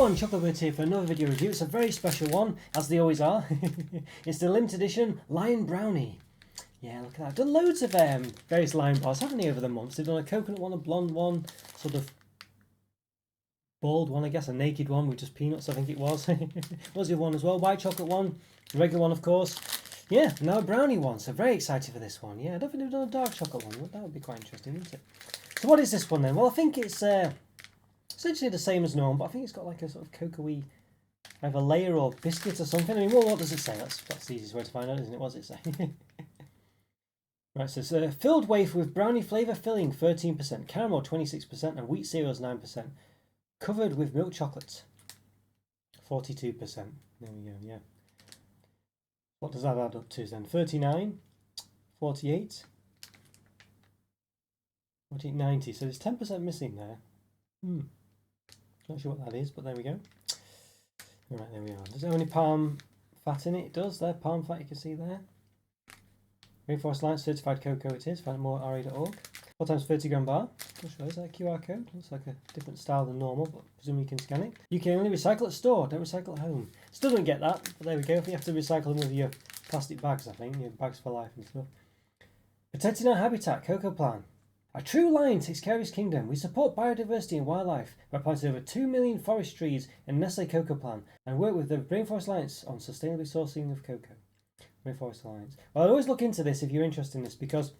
everyone, Chocolo here for another video review. It's a very special one, as they always are. It's the limited edition Lion Brownie. Yeah, look at that. I've done loads of various Lion bars, haven't they, over the months? They've done a coconut one, a blonde one, sort of bald one, I guess, a naked one with just peanuts, I think it was. Was the other one as well? White chocolate one, the regular one, of course. Yeah, now a brownie one, so very excited for this one. Yeah, I don't think they've done a dark chocolate one. That would be quite interesting, wouldn't it? So what is this one then? Well, I think it's essentially the same as normal, but I think it's got like a sort of cocoa-y either layer or biscuit or something. I mean, what does it say? That's the easiest way to find out, isn't it? What does it say? Right, so it's a filled wafer with brownie flavour filling 13%, caramel 26%, and wheat cereals 9%. Covered with milk chocolate 42%. There we go, yeah. What does that add up to then? 39, 48, 48, 90. So there's 10% missing there. Not sure what that is, but there we go. Right, there we are. Does it have any palm fat in it? It does. There, palm fat you can see there. Rainforest Lion certified cocoa it is. Find out more at ra.org. 4 times 30 gram bar. Not sure, is that a QR code? Looks like a different style than normal, but presumably you can scan it. You can only recycle at store, don't recycle at home. Still don't get that, but there we go. You have to recycle them with your plastic bags, I think. Your bags for life and stuff. Protecting our habitat, Cocoa Plan. A true lion takes care of his kingdom. We support biodiversity and wildlife by planting over 2 million forest trees in Nestlé Cocoa Plan and work with the Rainforest Alliance on sustainably sourcing of cocoa. Rainforest Alliance. Well, I'd always look into this if you're interested in this, because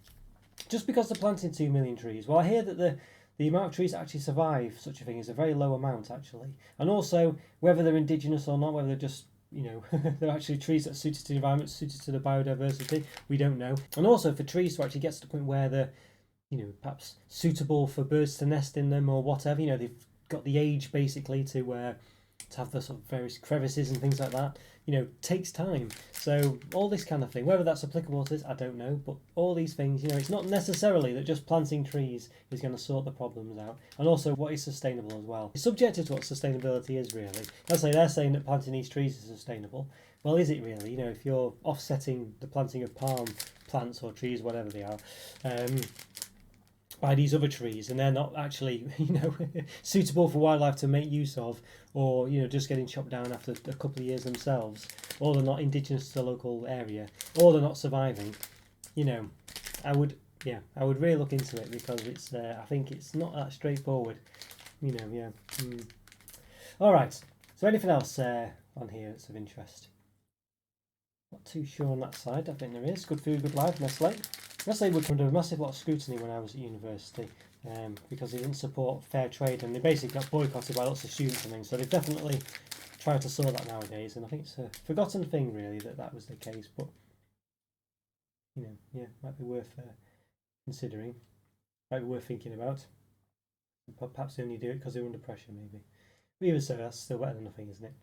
just because they're planting 2 million trees, well, I hear that the amount of trees that actually survive such a thing is a very low amount, actually. And also, whether they're indigenous or not, whether they're just, you know, they're actually trees that are suited to the environment, suited to the biodiversity, we don't know. And also, for trees to actually get to the point where they're, you know, perhaps suitable for birds to nest in them or whatever, you know, they've got the age basically to have the sort of various crevices and things like that, you know, takes time. So all this kind of thing, whether that's applicable to this, I don't know, but all these things, you know, it's not necessarily that just planting trees is going to sort the problems out. And also what is sustainable as well. It's subjective to what sustainability is, really. Let's say they're saying that planting these trees is sustainable. Well, is it really? You know, if you're offsetting the planting of palm plants or trees, whatever they are, by these other trees, and they're not actually, you know, suitable for wildlife to make use of, or, you know, just getting chopped down after a couple of years themselves, or they're not indigenous to the local area, or they're not surviving, you know, I would really look into it, because it's I think it's not that straightforward, you know. Yeah. All right, so anything else on here that's of interest? Not too sure on that side. I think there is. Good food, good life, Nestlé. Nestlé were under a massive lot of scrutiny when I was at university, because they didn't support fair trade, and they basically got boycotted by lots of students and things. So they've definitely tried to sort that nowadays, and I think it's a forgotten thing, really, that was the case. But, you know, yeah, might be worth considering, might be worth thinking about. Perhaps they only do it because they're under pressure, maybe. But even so, that's still better than nothing, isn't it?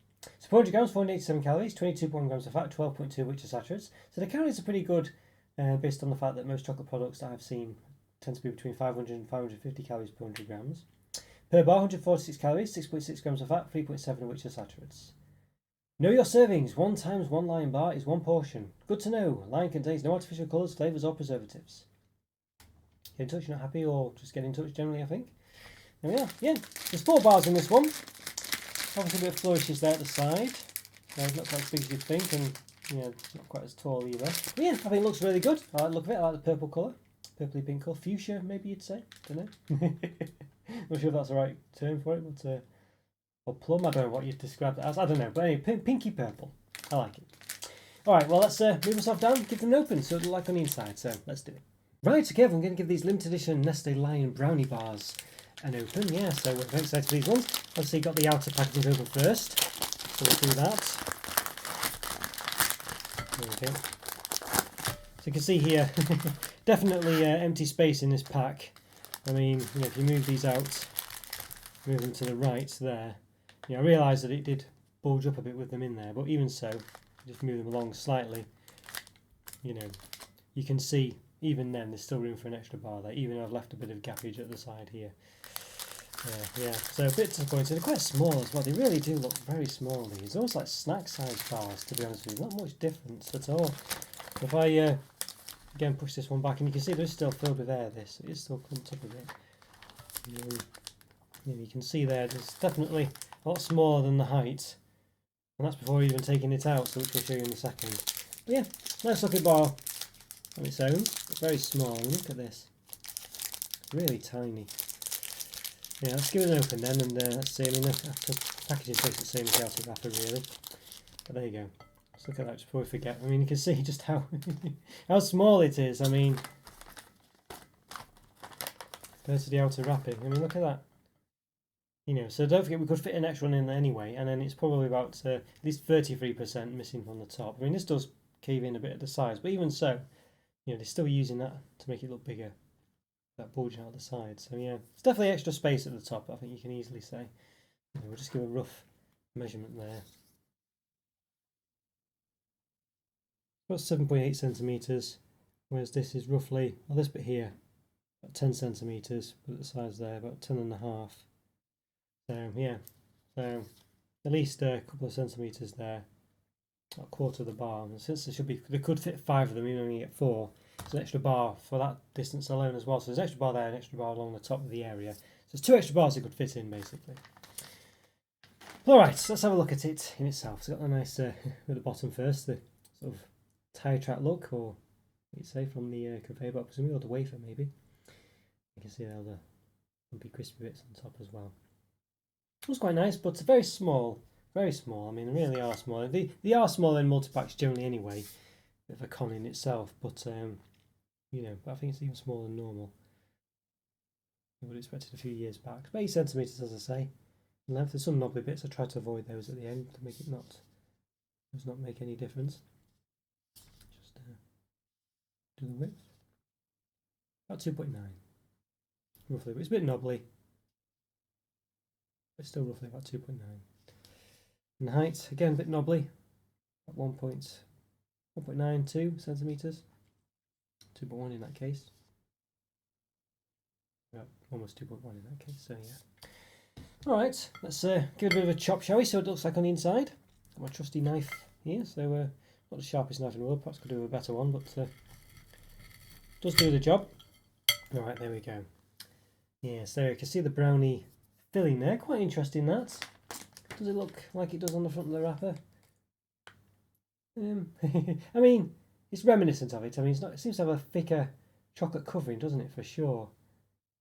So 400 grams, 487 calories, 22.1 grams of fat, 12.2 which are saturates. So the calories are pretty good, based on the fact that most chocolate products that I've seen tend to be between 500 and 550 calories per 100 grams. Per bar, 146 calories, 6.6 grams of fat, 3.7 of which are saturates. Know your servings. 1 times 1 Lion bar is 1 portion. Good to know. Lion contains no artificial colours, flavours or preservatives. Get in touch, you're not happy, or just get in touch generally, I think. There we are. Yeah, there's 4 bars in this one. Obviously a bit of flourishes there at the side. Not quite as big as you'd think, and yeah, not quite as tall either. But yeah, I think it looks really good. I like the look of it. I like the purple colour. Purpley pink colour. Fuchsia, maybe you'd say. Don't know. Not sure if that's the right term for it, but or plum, I don't know what you'd describe that as. I don't know. But anyway, pinky purple. I like it. Alright, well, let's move myself down, give them an open, so it'll look like on the inside. So let's do it. Right, okay, I'm going to give these limited edition Nestlé Lion Brownie bars an open. Yeah, so we're very excited for these ones. Obviously got the outer packaging open first, so we'll do that. There we go. So you can see here, definitely empty space in this pack. I mean, you know, if you move these out, move them to the right there, you know, I realised that it did bulge up a bit with them in there, but even so, just move them along slightly, you know, you can see even then there's still room for an extra bar there, even though I've left a bit of gappage at the side here. Yeah, so a bit disappointing. They're quite small as well. They really do look very small, these. Almost like snack-sized bars, to be honest with you. Not much difference at all. If I, again, push this one back, and you can see it is still filled with air, this. It is still clumped up a bit. You can see there's definitely a lot smaller than the height, and that's before even taking it out, so which we'll show you in a second. But yeah, nice looking bar on its own. It's very small. And look at this, really tiny. Yeah, let's give it an open then, and let's see. I mean, the packaging is basically the same as the outer wrapper, really. But there you go. Let's look at that just before we forget. I mean, you can see just how how small it is. I mean, compared to the outer wrapping. I mean, look at that. You know, so don't forget we could fit an extra one in there anyway, and then it's probably about at least 33% missing from the top. I mean, this does cave in a bit at the sides, but even so, you know, they're still using that to make it look bigger, that bulging out the side. So yeah, it's definitely extra space at the top, I think you can easily say. You know, we'll just give a rough measurement there. About 7.8 centimetres, whereas this is roughly, well, this bit here, about 10 centimetres, but at the sides there, about 10.5. So yeah, so at least a couple of centimetres there, a quarter of the bar. And since there should be, they could fit 5 of them, even when you get 4. There's an extra bar for that distance alone as well. So there's an extra bar there, an extra bar along the top of the area. So there's 2 extra bars it could fit in basically. All right, so let's have a look at it in itself. It's got a nice at the bottom first, the sort of tire track look, or what you'd say from the conveyor belt, presumably, or the wafer maybe. You can see all the lumpy crispy bits on top as well. It was quite nice, but very small, very small. I mean, they really are small. They are small in multi-packs generally anyway, bit of a con in itself, but you know, but I think it's even smaller than normal. I would have expected a few years back. About 8 centimetres, as I say. In length, there's some knobbly bits. I tried to avoid those at the end to make it not make any difference. Just do the width. About 2.9, roughly, but it's a bit knobbly. But still roughly about 2.9. And height, again, a bit knobbly, at 1.92 centimetres. 2.1 in that case. Well, almost 2.1 in that case, so yeah. Alright, let's give it a bit of a chop, shall we? So it looks like on the inside. Got my trusty knife here, so not the sharpest knife in the world, perhaps could do a better one, but does do the job. Alright, there we go. Yeah, so you can see the brownie filling there, quite interesting that. Does it look like it does on the front of the wrapper? I mean, it's reminiscent of it. I mean, it seems to have a thicker chocolate covering, doesn't it, for sure?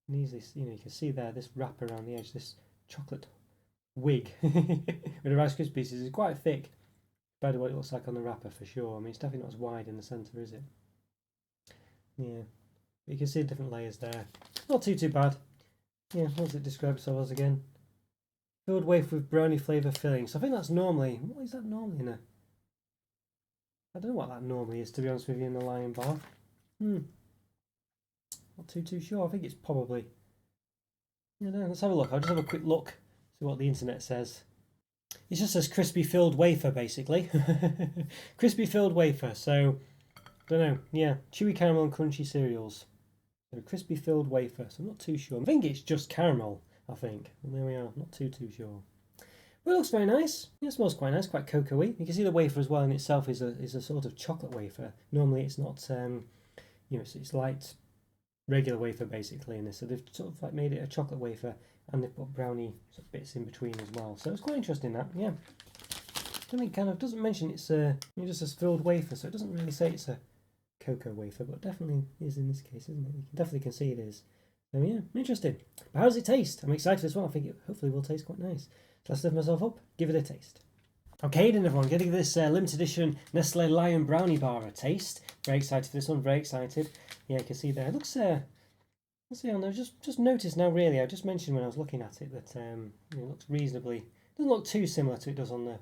And easily, you know, you can see there this wrapper around the edge, this chocolate wig with the Rice Krispies pieces is quite thick compared to what it looks like on the wrapper for sure. I mean, it's definitely not as wide in the centre, is it? Yeah, but you can see the different layers there. Not too bad. Yeah, what does it describe itself as again? Filled wafer with brownie flavour filling. So I think that's normally, what is that normally in a? I don't know what that normally is, to be honest with you, in the Lion bar. Not too sure. I think it's probably, I don't know, let's have a look. I'll just have a quick look, see what the internet says. It just says crispy filled wafer, basically. Crispy filled wafer, so, don't know, yeah, chewy caramel and crunchy cereals. So crispy filled wafer, so I'm not too sure. I think it's just caramel, I think. And there we are, not too sure. But it looks very nice. Yeah, it smells quite nice, quite cocoa-y. You can see the wafer as well in itself is a sort of chocolate wafer. Normally it's not, you know, it's light, regular wafer basically in this. So they've sort of like made it a chocolate wafer, and they've put brownie sort of bits in between as well. So it's quite interesting that, yeah. I think it kind of doesn't mention it's it just says filled wafer, so it doesn't really say it's a cocoa wafer, but definitely is in this case, isn't it? You definitely can see it is. So yeah, interesting. But how does it taste? I'm excited as well. I think it hopefully will taste quite nice. So let's lift myself up, give it a taste. Okay then everyone, going to give this limited edition Nestlé Lion Brownie bar a taste. Very excited for this one, very excited. Yeah, you can see there. It looks, let's see on there, just noticed now really, I just mentioned when I was looking at it that it looks reasonably, doesn't look too similar to it does on the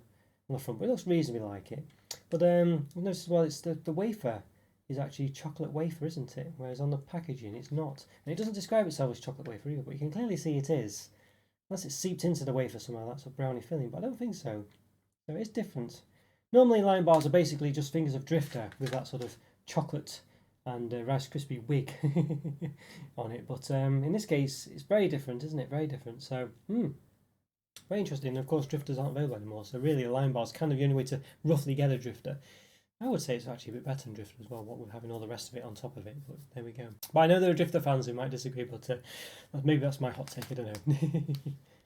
front, but it looks reasonably like it. But notice as well, it's the wafer is actually chocolate wafer, isn't it? Whereas on the packaging it's not. And it doesn't describe itself as chocolate wafer either, but you can clearly see it is. Unless it's seeped into the wafer somehow, that's a brownie filling, but I don't think so. So it's different. Normally Lion bars are basically just fingers of Drifter with that sort of chocolate and Rice Krispie wig on it. But in this case, it's very different, isn't it? Very different. So, very interesting. And of course, Drifters aren't available anymore. So really, a Lion bar is kind of the only way to roughly get a Drifter. I would say it's actually a bit better than Drifter as well, what with having all the rest of it on top of it. But there we go. But I know there are Drifter fans who might disagree, but maybe that's my hot take. I don't know.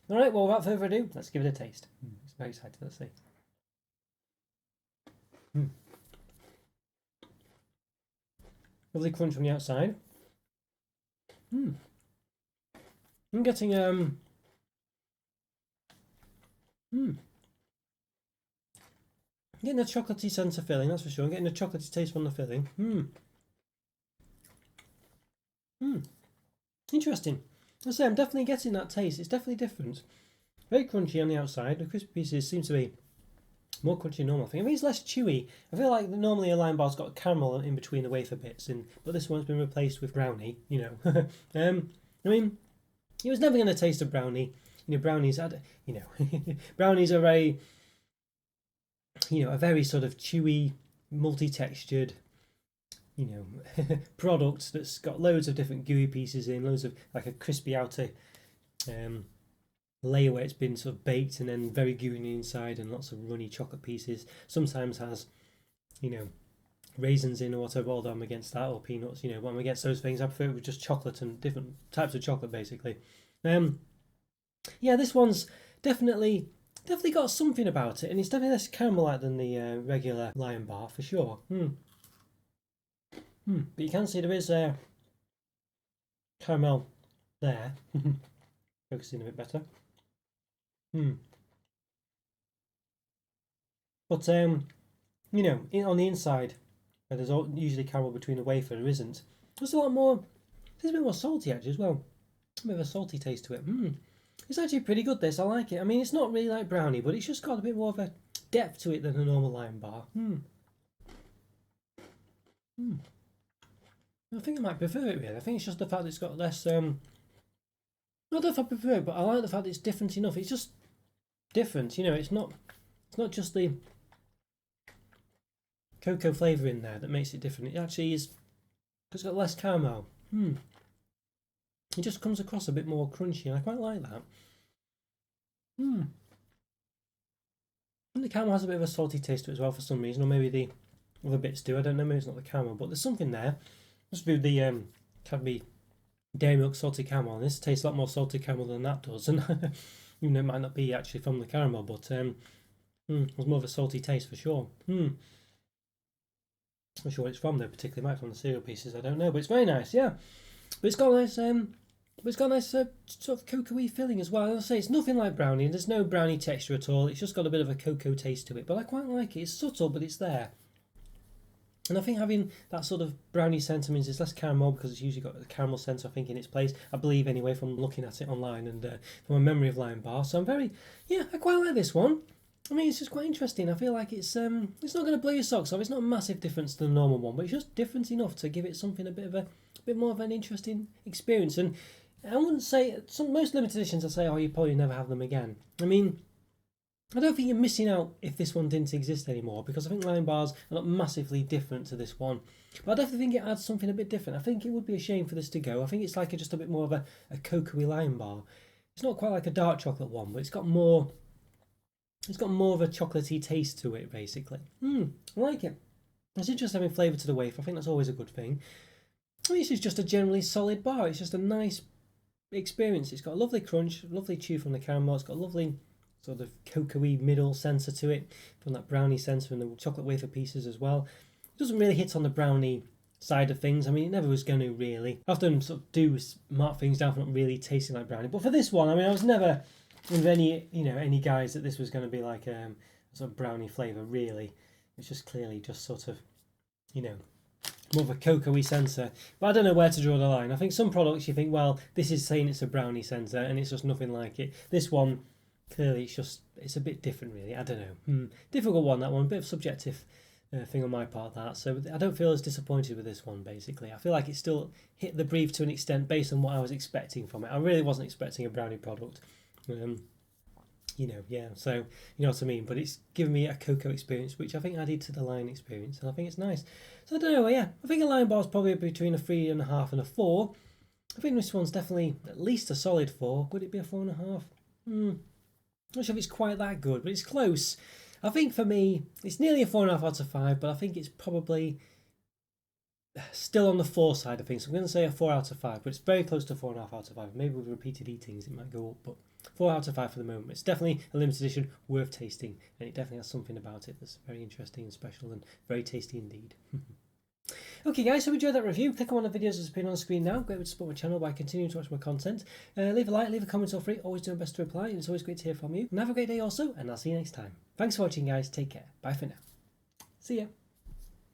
All right, well, without further ado, let's give it a taste. It's very exciting. Let's see. Lovely crunch on the outside. I'm getting getting a chocolatey centre filling, that's for sure. I'm getting a chocolatey taste from the filling. Interesting. I say I'm definitely getting that taste. It's definitely different. Very crunchy on the outside. The crispy pieces seem to be more crunchy than normal. I think it's less chewy. I feel like normally a Lion bar's got caramel in between the wafer bits, but this one's been replaced with brownie. You know, I mean, it was never going to taste a brownie. You know, brownies, you know, brownies are a very sort of chewy, multi-textured, you know, product that's got loads of different gooey pieces in, loads of like a crispy outer layer where it's been sort of baked and then very gooey on the inside, and lots of runny chocolate pieces. Sometimes has, you know, raisins in or whatever, although I'm against that, or peanuts, you know, but I'm against those things. I prefer it with just chocolate and different types of chocolate basically. Yeah, this one's definitely got something about it, and it's definitely less caramel-like than the regular Lion bar for sure. But you can see there is caramel there. Focusing a bit better. But you know, on the inside, where there's usually caramel between the wafer, there isn't. There's a lot more. There's a bit more salty actually as well. A bit of a salty taste to it. It's actually pretty good. This, I like it. I mean, it's not really like brownie, but it's just got a bit more of a depth to it than a normal Lion bar. I think I might prefer it really. I think it's just the fact that it's got less. I don't know if I prefer it, but I like the fact that it's different enough. It's just different, you know. It's not just the cocoa flavour in there that makes it different. It actually is. It's got less caramel. It just comes across a bit more crunchy, and I quite like that. And the caramel has a bit of a salty taste to it as well for some reason, or maybe the other bits do. I don't know. Maybe it's not the caramel, but there's something there. Just with the Cadbury Dairy Milk salty caramel, and this tastes a lot more salty caramel than that does. And even though it might not be actually from the caramel, but there's more of a salty taste for sure. I'm not sure what it's from though, particularly. It might be from the cereal pieces. I don't know, but it's very nice. Yeah, but it's got a nice sort of cocoa-y filling as well. I'll say it's nothing like brownie, and there's no brownie texture at all. It's just got a bit of a cocoa taste to it, but I quite like it. It's subtle, but it's there. And I think having that sort of brownie centre means it's less caramel, because it's usually got the caramel centre, I think, in its place. I believe anyway from looking at it online and from a memory of Lion bar. So I quite like this one. I mean, it's just quite interesting. I feel like it's not going to blow your socks off. It's not a massive difference to the normal one, but it's just different enough to give it something a bit more of an interesting experience. And I wouldn't say most limited editions. I say, oh, you probably never have them again. I mean, I don't think you're missing out if this one didn't exist anymore, because I think Lion bars are not massively different to this one. But I definitely think it adds something a bit different. I think it would be a shame for this to go. I think it's like just a bit more of a cocoa-y Lion bar. It's not quite like a dark chocolate one, but it's got more of a chocolatey taste to it, basically. I like it. It's interesting having flavour to the wafer. I think that's always a good thing. I mean, this is just a generally solid bar. It's just a nice experience. It's got a lovely crunch, lovely chew from the caramel. It's got a lovely sort of cocoa-y middle centre to it, from that brownie centre and the chocolate wafer pieces as well. It doesn't really hit on the brownie side of things. I mean, it never was going to really. I often sort of mark things down for not really tasting like brownie. But for this one, I mean, I was never with any guys that this was going to be like a sort of brownie flavour, really. It's just clearly just sort of, more of a cocoa-y centre. But I don't know where to draw the line. I think some products you think, well, this is saying it's a brownie centre and it's just nothing like it. This one, clearly it's a bit different, really. I don't know. Difficult one, that one. A bit of subjective thing on my part, that. So I don't feel as disappointed with this one, basically. I feel like it still hit the brief to an extent based on what I was expecting from it. I really wasn't expecting a brownie product. So you know what I mean. But it's given me a cocoa experience, which I think added to the Lion experience, and I think it's nice. So I don't know. Yeah, I think a Lion bar is probably between a 3.5 and a 4. I think this one's definitely at least a solid 4. Would it be a 4.5? Not sure if it's quite that good, but it's close. I think for me, it's nearly a 4.5 out of 5, but I think it's probably still on the 4 side of things. So I'm going to say a 4 out of 5, but it's very close to 4.5 out of 5. Maybe with repeated eatings it might go up, but 4 out of 5 for the moment. It's definitely a limited edition, worth tasting, and it definitely has something about it that's very interesting and special and very tasty indeed. Okay guys, so enjoyed that review. Click on one of the videos that's appearing on the screen now. Great way to support my channel by continuing to watch my content. Leave a like, leave a comment or free. Always doing my best to reply, and it's always great to hear from you. And have a great day also, and I'll see you next time. Thanks for watching guys, take care. Bye for now. See ya.